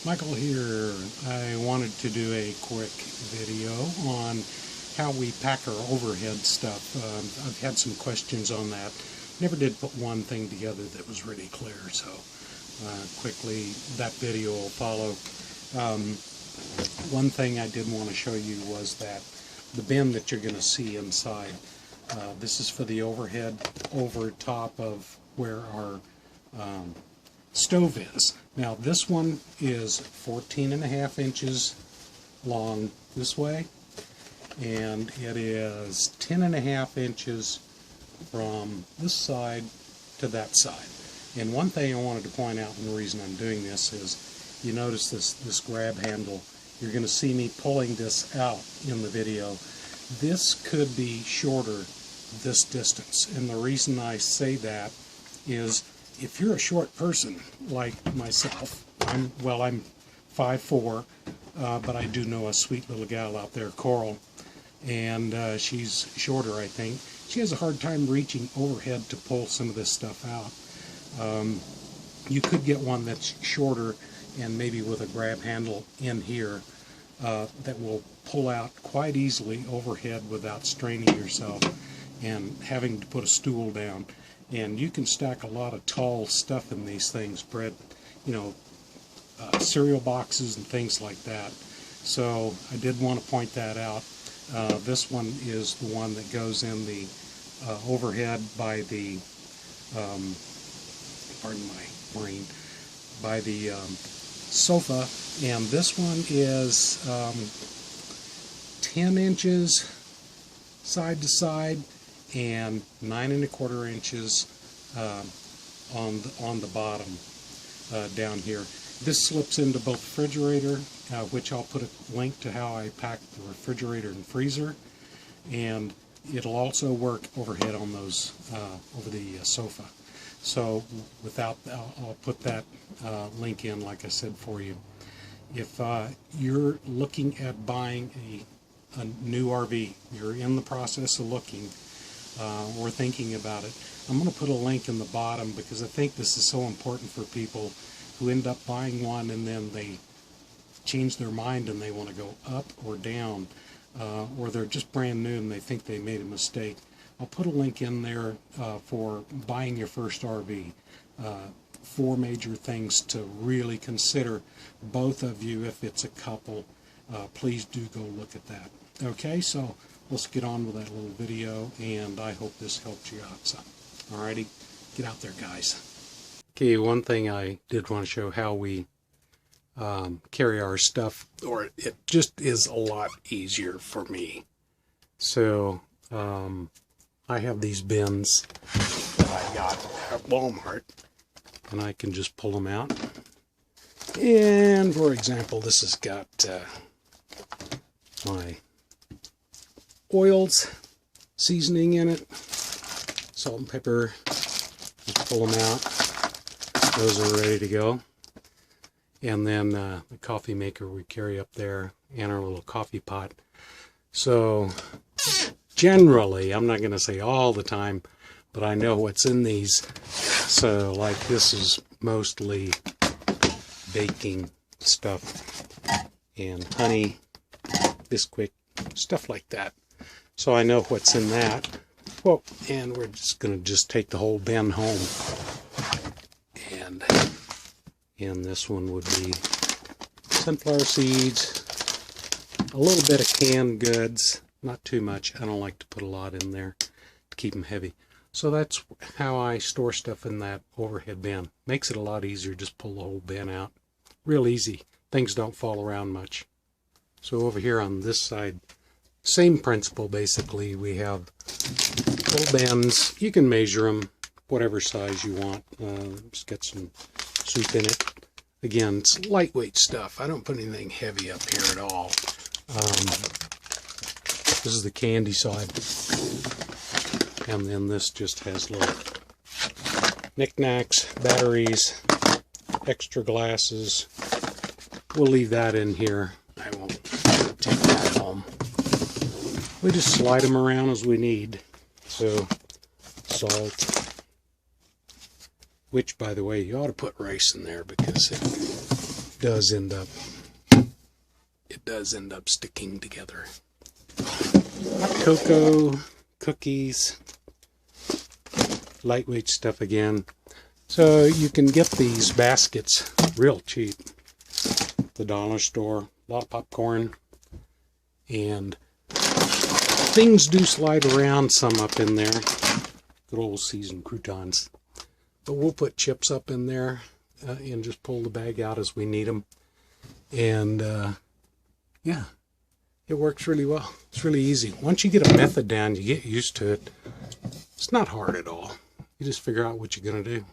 Michael here. I wanted to do a quick video on how we pack our overhead stuff. I've had some questions on that. Never did put one thing together that was really clear, so quickly that video will follow. One thing I did want to show you was that the bin that you're going to see inside, this is for the overhead over top of where our stove is. Now this one is 14.5 inches long this way, and it is 10.5 inches from this side to that side. And one thing I wanted to point out, and the reason I'm doing this is, you notice this grab handle. You're going to see me pulling this out in the video. This could be shorter this distance, and the reason I say that is if you're a short person like myself, I'm 5'4", but I do know a sweet little gal out there, Coral, and she's shorter, I think. She has a hard time reaching overhead to pull some of this stuff out. You could get one that's shorter and maybe with a grab handle in here that will pull out quite easily overhead without straining yourself and having to put a stool down. And you can stack a lot of tall stuff in these things, bread, cereal boxes and things like that. So I did want to point that out. This one is the one that goes in the overhead by the, pardon my brain, by the sofa, and this one is 10 inches side to side and 9¼ inches on the bottom down here. This slips into both refrigerator, which I'll put a link to how I pack the refrigerator and freezer, and it'll also work overhead on those over the sofa. So without, I'll put that link in, like I said, for you. If you're looking at buying a new RV, you're in the process of looking, or thinking about it, I'm going to put a link in the bottom because I think this is so important for people who end up buying one and then they change their mind and they want to go up or down, or they're just brand new and they think they made a mistake. I'll put a link in there for buying your first RV. 4 major things to really consider, both of you, if it's a couple. Please do go look at that. Okay, so let's get on with that little video, and I hope this helped you out some. Alrighty, get out there, guys. Okay, one thing I did want to show how we carry our stuff, or it just is a lot easier for me. So I have these bins that I got at Walmart, and I can just pull them out. And for example, this has got my oils, seasoning in it, salt and pepper. Just pull them out. Those are ready to go. And then the coffee maker we carry up there, and our little coffee pot. So generally, I'm not going to say all the time, but I know what's in these. So like this is mostly baking stuff and honey, Bisquick, stuff like that. So I know what's in that. Well, and we're just going to take the whole bin home. And this one would be sunflower seeds, a little bit of canned goods, not too much. I don't like to put a lot in there to keep them heavy. So that's how I store stuff in that overhead bin. Makes it a lot easier, just pull the whole bin out. Real easy. Things don't fall around much. So over here on this side, same principle basically. We have little bins. You can measure them whatever size you want. Just get some soup in it. Again, it's lightweight stuff. I don't put anything heavy up here at all. This is the candy side. And then this just has little knickknacks, batteries, extra glasses. We'll leave that in here. I won't take that home. We just slide them around as we need. So, salt, which, by the way, you ought to put rice in there because does end up sticking together. Hot cocoa, cookies, lightweight stuff again. So you can get these baskets real cheap. The dollar store, a lot of popcorn, and things do slide around some up in there. Good old seasoned croutons. But we'll put chips up in there and just pull the bag out as we need them. And yeah, it works really well. It's really easy. Once you get a method down, you get used to it. It's not hard at all. You just figure out what you're going to do.